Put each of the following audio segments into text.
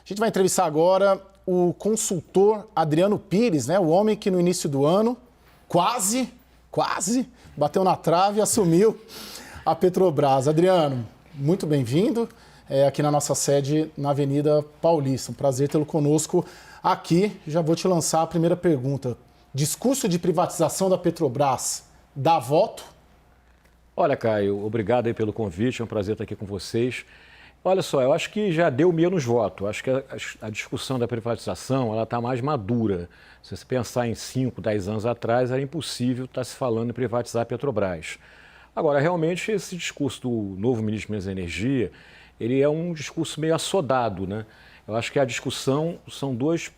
A gente vai entrevistar agora o consultor Adriano Pires, né? O homem que no início do ano quase bateu na trave e assumiu a Petrobras. Adriano, muito bem-vindo aqui na nossa sede na Avenida Paulista. Um prazer tê-lo conosco aqui. Já vou te lançar a primeira pergunta. Discurso de privatização da Petrobras dá voto? Olha, Caio, obrigado aí pelo convite, é um prazer estar aqui com vocês. Olha só, eu acho que já deu menos voto. Acho que a discussão da privatização ela está mais madura. Se você pensar em 5, 10 anos atrás, era impossível estar se falando em privatizar a Petrobras. Agora, realmente, esse discurso do novo ministro de Minas e Energia, ele é um discurso meio assodado, né? Eu acho que a discussão são dois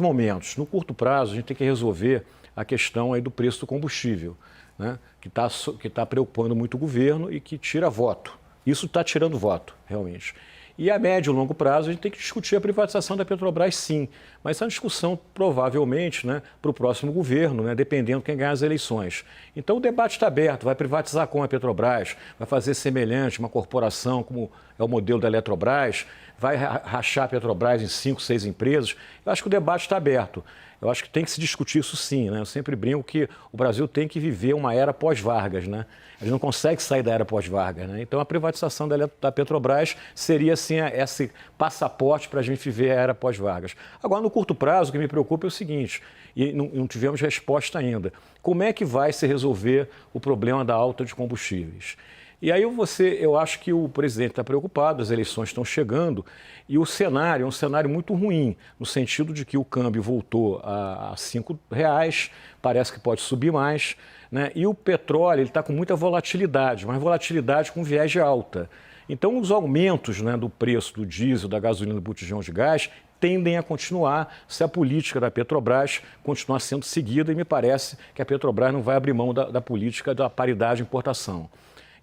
momentos. No curto prazo, a gente tem que resolver a questão aí do preço do combustível, né? Que tá preocupando muito o governo e que tira voto. Isso está tirando voto, realmente. E a médio e longo prazo, a gente tem que discutir a privatização da Petrobras, sim. Mas é uma discussão, provavelmente, né, para o próximo governo, né, dependendo de quem ganhar as eleições. Então, o debate está aberto. Vai privatizar como a Petrobras? Vai fazer semelhante uma corporação, como é o modelo da Eletrobras? Vai rachar a Petrobras em 5, 6 empresas? Eu acho que o debate está aberto. Eu acho que tem que se discutir isso sim, né? Eu sempre brinco que o Brasil tem que viver uma era pós-Vargas, né? A gente não consegue sair da era pós-Vargas, né? Então a privatização da Petrobras seria assim esse passaporte para a gente viver a era pós-Vargas. Agora, no curto prazo, o que me preocupa é o seguinte, e não tivemos resposta ainda. Como é que vai se resolver o problema da alta de combustíveis? E aí eu acho que o presidente está preocupado, as eleições estão chegando e o cenário é um cenário muito ruim, no sentido de que o câmbio voltou a R$5, parece que pode subir mais, né? E o petróleo está com muita volatilidade, mas volatilidade com viés de alta. Então os aumentos, né, do preço do diesel, da gasolina, do botijão de gás tendem a continuar se a política da Petrobras continuar sendo seguida e me parece que a Petrobras não vai abrir mão da política da paridade de importação.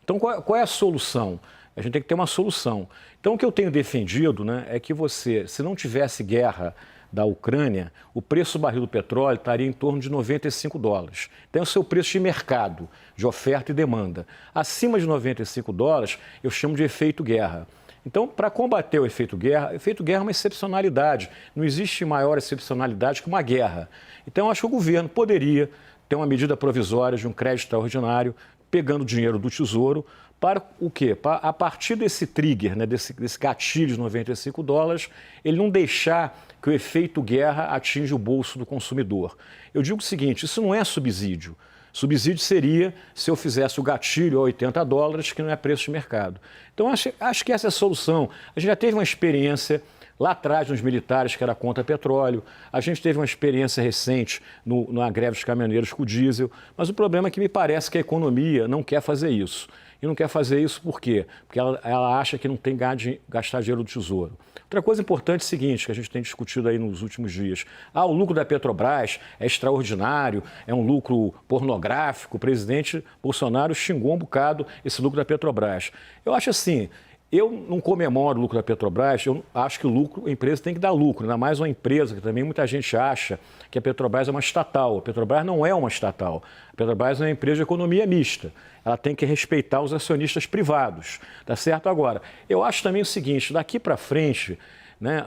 Então, qual é a solução? A gente tem que ter uma solução. Então, o que eu tenho defendido, né, é que se não tivesse guerra da Ucrânia, o preço do barril do petróleo estaria em torno de $95. Tem o seu preço de mercado, de oferta e demanda. Acima de $95, eu chamo de efeito guerra. Então, para combater o efeito guerra é uma excepcionalidade. Não existe maior excepcionalidade que uma guerra. Então, eu acho que o governo poderia ter uma medida provisória de um crédito extraordinário, pegando dinheiro do Tesouro, para o quê? Para, a partir desse trigger, né, desse gatilho de $95, ele não deixar que o efeito guerra atinja o bolso do consumidor. Eu digo o seguinte, isso não é subsídio. Subsídio seria se eu fizesse o gatilho a $80, que não é preço de mercado. Então, acho que essa é a solução. A gente já teve uma experiência lá atrás nos militares, que era contra petróleo. A gente teve uma experiência recente na greve dos caminhoneiros com o diesel. Mas o problema é que me parece que a economia não quer fazer isso. E não quer fazer isso por quê? Porque ela acha que não tem que gastar dinheiro do Tesouro. Outra coisa importante é o seguinte, que a gente tem discutido aí nos últimos dias. O lucro da Petrobras é extraordinário, é um lucro pornográfico. O presidente Bolsonaro xingou um bocado esse lucro da Petrobras. Eu acho assim... Eu não comemoro o lucro da Petrobras, eu acho que a empresa tem que dar lucro, ainda mais uma empresa que também muita gente acha que a Petrobras é uma estatal. A Petrobras não é uma estatal. A Petrobras é uma empresa de economia mista. Ela tem que respeitar os acionistas privados, tá certo? Agora, eu acho também o seguinte, daqui para frente, né,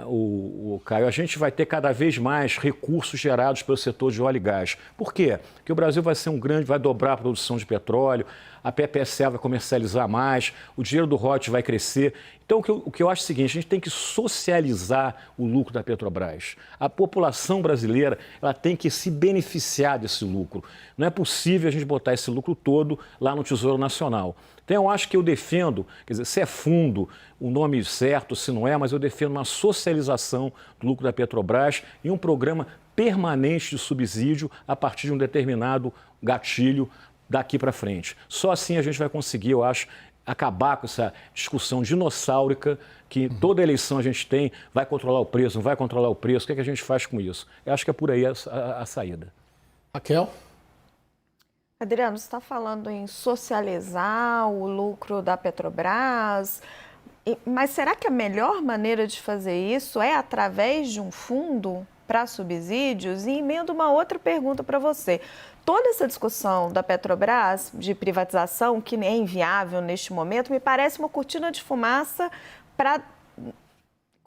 Caio, a gente vai ter cada vez mais recursos gerados pelo setor de óleo e gás. Por quê? Porque o Brasil vai dobrar a produção de petróleo, a PPSA vai comercializar mais, o dinheiro do royalties vai crescer. Então, o que eu acho é o seguinte, a gente tem que socializar o lucro da Petrobras. A população brasileira ela tem que se beneficiar desse lucro. Não é possível a gente botar esse lucro todo lá no Tesouro Nacional. Então, eu acho que eu defendo, quer dizer, se é fundo, o nome certo, se não é, mas eu defendo uma socialização do lucro da Petrobras e um programa permanente de subsídio a partir de um determinado gatilho daqui para frente. Só assim a gente vai conseguir, eu acho, acabar com essa discussão dinossáurica que toda eleição a gente tem, vai controlar o preço, não vai controlar o preço, o que é que a gente faz com isso? Eu acho que é por aí a saída. Raquel? Adriano, você está falando em socializar o lucro da Petrobras, mas será que a melhor maneira de fazer isso é através de um fundo para subsídios? E emendo uma outra pergunta para você. Toda essa discussão da Petrobras de privatização, que é inviável neste momento, me parece uma cortina de fumaça para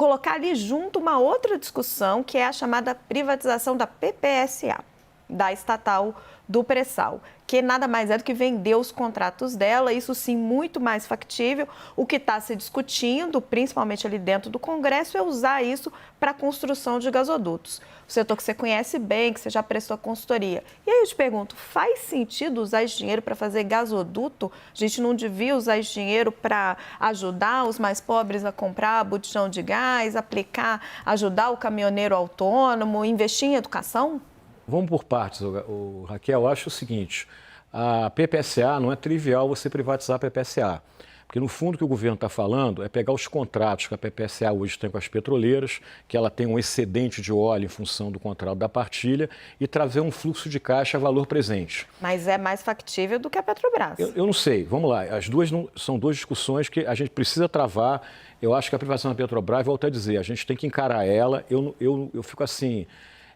colocar ali junto uma outra discussão, que é a chamada privatização da PPSA, da estatal do pré-sal, que nada mais é do que vender os contratos dela, isso sim muito mais factível. O que está se discutindo, principalmente ali dentro do Congresso, é usar isso para a construção de gasodutos. O setor que você conhece bem, que você já prestou consultoria. E aí eu te pergunto, faz sentido usar esse dinheiro para fazer gasoduto? A gente não devia usar esse dinheiro para ajudar os mais pobres a comprar botijão de gás, ajudar o caminhoneiro autônomo, investir em educação? Vamos por partes, Raquel. Eu acho o seguinte, a PPSA não é trivial você privatizar a PPSA. Porque, no fundo, o que o governo está falando é pegar os contratos que a PPSA hoje tem com as petroleiras, que ela tem um excedente de óleo em função do contrato da partilha, e trazer um fluxo de caixa a valor presente. Mas é mais factível do que a Petrobras. Eu não sei, vamos lá. As duas são duas discussões que a gente precisa travar. Eu acho que a privatização da Petrobras, volto a dizer, a gente tem que encarar ela. Eu fico assim...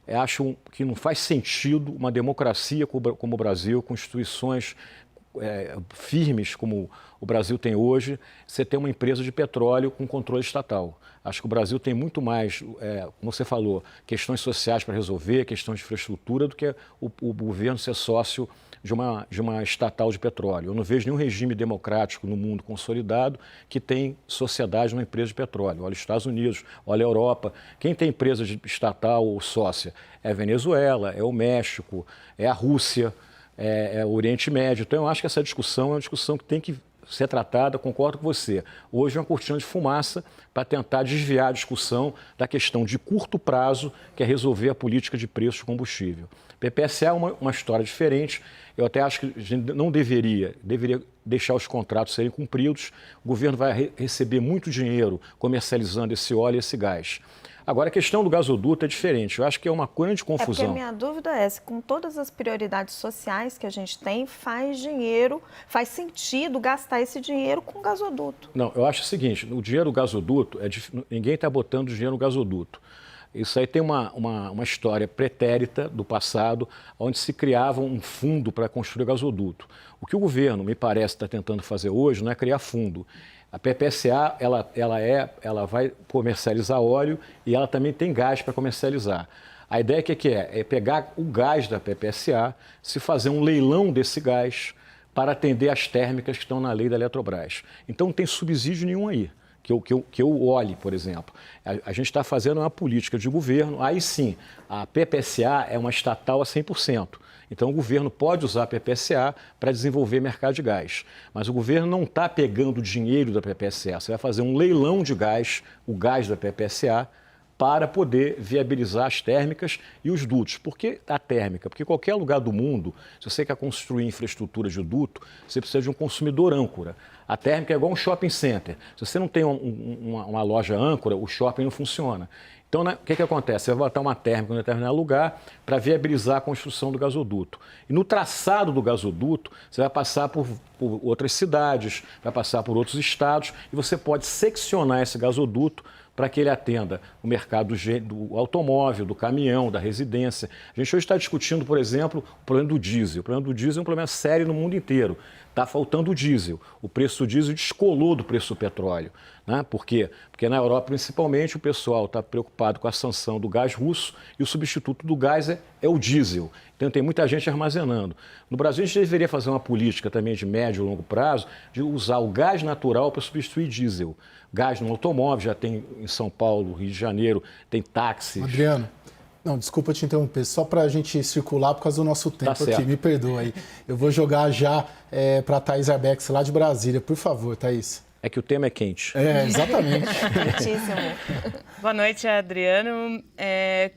acho que não faz sentido uma democracia como o Brasil, com instituições firmes como o Brasil tem hoje, você ter uma empresa de petróleo com controle estatal. Acho que o Brasil tem muito mais, como você falou, questões sociais para resolver, questões de infraestrutura, do que o governo ser sócio de uma estatal de petróleo. Eu não vejo nenhum regime democrático no mundo consolidado que tem sociedade numa empresa de petróleo. Olha os Estados Unidos, olha a Europa. Quem tem empresa de estatal ou sócia é a Venezuela, é o México, é a Rússia, é o Oriente Médio. Então, eu acho que essa discussão é uma discussão que tem que ser tratada, concordo com você. Hoje é uma cortina de fumaça para tentar desviar a discussão da questão de curto prazo, que é resolver a política de preço de combustível. PPSA é uma história diferente. Eu até acho que a gente não deveria deixar os contratos serem cumpridos. O governo vai receber muito dinheiro comercializando esse óleo e esse gás. Agora, a questão do gasoduto é diferente. Eu acho que é uma grande confusão. Porque a minha dúvida é se com todas as prioridades sociais que a gente tem, faz sentido gastar esse dinheiro com gasoduto. Não, eu acho o seguinte, o dinheiro do gasoduto, ninguém está botando dinheiro no gasoduto. Isso aí tem uma história pretérita do passado, onde se criava um fundo para construir gasoduto. O que o governo, me parece, está tentando fazer hoje não é criar fundo. A PPSA, ela vai comercializar óleo e ela também tem gás para comercializar. A ideia que é pegar o gás da PPSA, se fazer um leilão desse gás para atender as térmicas que estão na lei da Eletrobras. Então não tem subsídio nenhum aí. Que eu olhe, por exemplo. A gente está fazendo uma política de governo, aí sim, a PPSA é uma estatal a 100%. Então, o governo pode usar a PPSA para desenvolver mercado de gás. Mas o governo não está pegando dinheiro da PPSA. Você vai fazer um leilão de gás, o gás da PPSA, para poder viabilizar as térmicas e os dutos. Por que a térmica? Porque qualquer lugar do mundo, se você quer construir infraestrutura de duto, você precisa de um consumidor âncora. A térmica é igual um shopping center. Se você não tem uma loja âncora, o shopping não funciona. Então, o que acontece? Você vai botar uma térmica em um determinado lugar para viabilizar a construção do gasoduto. E no traçado do gasoduto, você vai passar por outras cidades, vai passar por outros estados, e você pode seccionar esse gasoduto para que ele atenda o mercado do automóvel, do caminhão, da residência. A gente hoje está discutindo, por exemplo, o problema do diesel. O problema do diesel é um problema sério no mundo inteiro. Está faltando o diesel. O preço do diesel descolou do preço do petróleo. Né? Por quê? Porque na Europa, principalmente, o pessoal está preocupado com a sanção do gás russo e o substituto do gás é o diesel. Então, tem muita gente armazenando. No Brasil, a gente deveria fazer uma política também de médio e longo prazo de usar o gás natural para substituir diesel. Gás no automóvel, já tem em São Paulo, Rio de Janeiro, tem táxis. Adriano, não, desculpa te interromper, só para a gente circular por causa do nosso tempo aqui, me perdoa aí. Eu vou jogar já para a Thaís Arbex, lá de Brasília. Por favor, Thaís. É que o tema é quente. Exatamente. Quentíssimo. Boa noite, Adriano.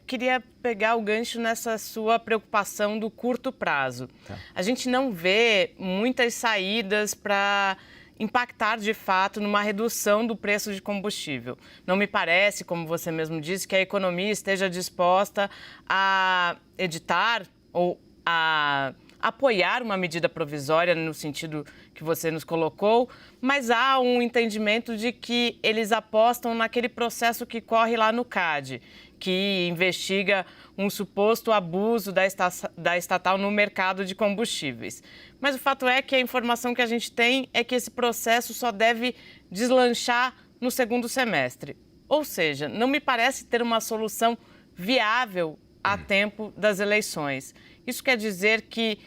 Queria pegar o gancho nessa sua preocupação do curto prazo. Tá. A gente não vê muitas saídas para impactar, de fato, numa redução do preço de combustível. Não me parece, como você mesmo disse, que a economia esteja disposta a editar ou a apoiar uma medida provisória no sentido que você nos colocou, mas há um entendimento de que eles apostam naquele processo que corre lá no CAD, que investiga um suposto abuso da estatal no mercado de combustíveis. Mas o fato é que a informação que a gente tem é que esse processo só deve deslanchar no segundo semestre. Ou seja, não me parece ter uma solução viável a tempo das eleições. Isso quer dizer que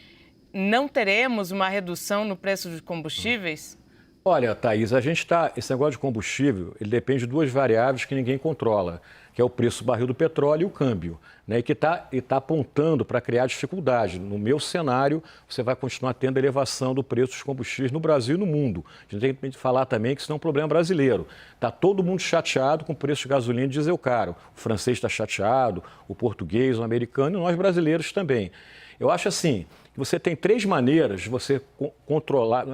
não teremos uma redução no preço de combustíveis? Olha, Thaís, esse negócio de combustível, ele depende de duas variáveis que ninguém controla, que é o preço do barril do petróleo e o câmbio, né? E que está apontando para criar dificuldade. No meu cenário, você vai continuar tendo elevação do preço dos combustíveis no Brasil e no mundo. A gente tem que falar também que isso não é um problema brasileiro. Está todo mundo chateado com o preço de gasolina e diesel caro. O francês está chateado, o português, o americano e nós brasileiros também. Eu acho assim, que você tem três maneiras de você controlar,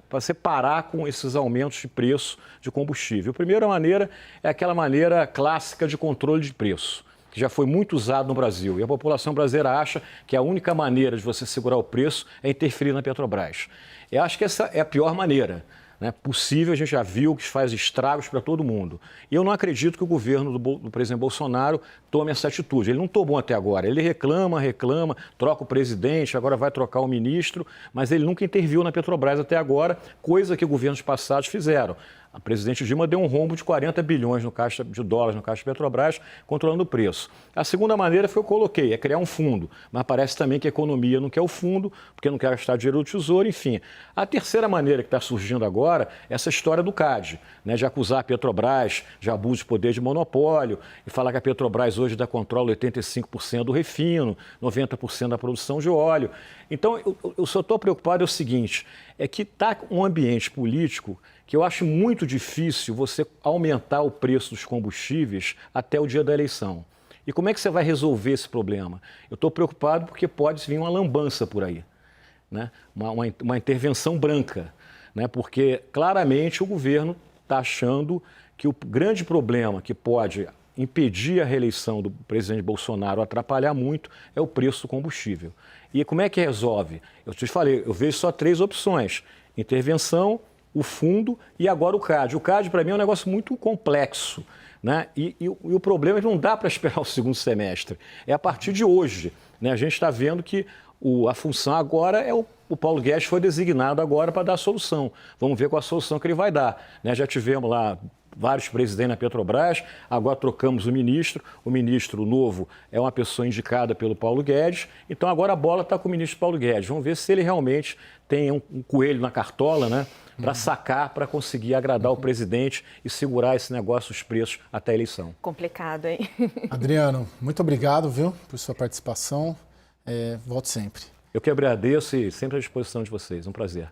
para você parar com esses aumentos de preço de combustível. A primeira maneira é aquela maneira clássica de controle de preço, que já foi muito usado no Brasil. E a população brasileira acha que a única maneira de você segurar o preço é interferir na Petrobras. Eu acho que essa é a pior maneira, né, possível. A gente já viu que faz estragos para todo mundo. E eu não acredito que o governo do presidente Bolsonaro tome essa atitude. Ele não tomou até agora. Ele reclama, troca o presidente, agora vai trocar o ministro, mas ele nunca interviu na Petrobras até agora, coisa que governos passados fizeram. A presidente Dilma deu um rombo de 40 bilhões de dólares no caixa da Petrobras, controlando o preço. A segunda maneira foi o que eu coloquei, é criar um fundo. Mas parece também que a economia não quer o fundo, porque não quer gastar dinheiro do Tesouro, enfim. A terceira maneira que está surgindo agora é essa história do CAD, né, de acusar a Petrobras de abuso de poder de monopólio e falar que a Petrobras hoje dá controle 85% do refino, 90% da produção de óleo. Então, eu só estou preocupado é o seguinte, é que está um ambiente político que eu acho muito difícil você aumentar o preço dos combustíveis até o dia da eleição. E como é que você vai resolver esse problema? Eu estou preocupado porque pode vir uma lambança por aí, né? Uma intervenção branca, né? Porque claramente o governo está achando que o grande problema que pode impedir a reeleição do presidente Bolsonaro, atrapalhar muito, é o preço do combustível. E como é que resolve? Eu te falei, eu vejo só três opções: intervenção, o fundo e agora o CAD. O CAD, para mim, é um negócio muito complexo, né? E o problema é que não dá para esperar o segundo semestre. É a partir de hoje, né? A gente está vendo que a função agora é o Paulo Guedes foi designado agora para dar a solução. Vamos ver qual a solução que ele vai dar, né? Já tivemos lá vários presidentes na Petrobras, agora trocamos o ministro novo é uma pessoa indicada pelo Paulo Guedes, então agora a bola está com o ministro Paulo Guedes. Vamos ver se ele realmente tem um coelho na cartola, né, para sacar, para conseguir agradar o presidente e segurar esse negócio, os preços, até a eleição. Complicado, hein? Adriano, muito obrigado, viu, por sua participação. Volte sempre. Eu que agradeço e sempre à disposição de vocês. Um prazer.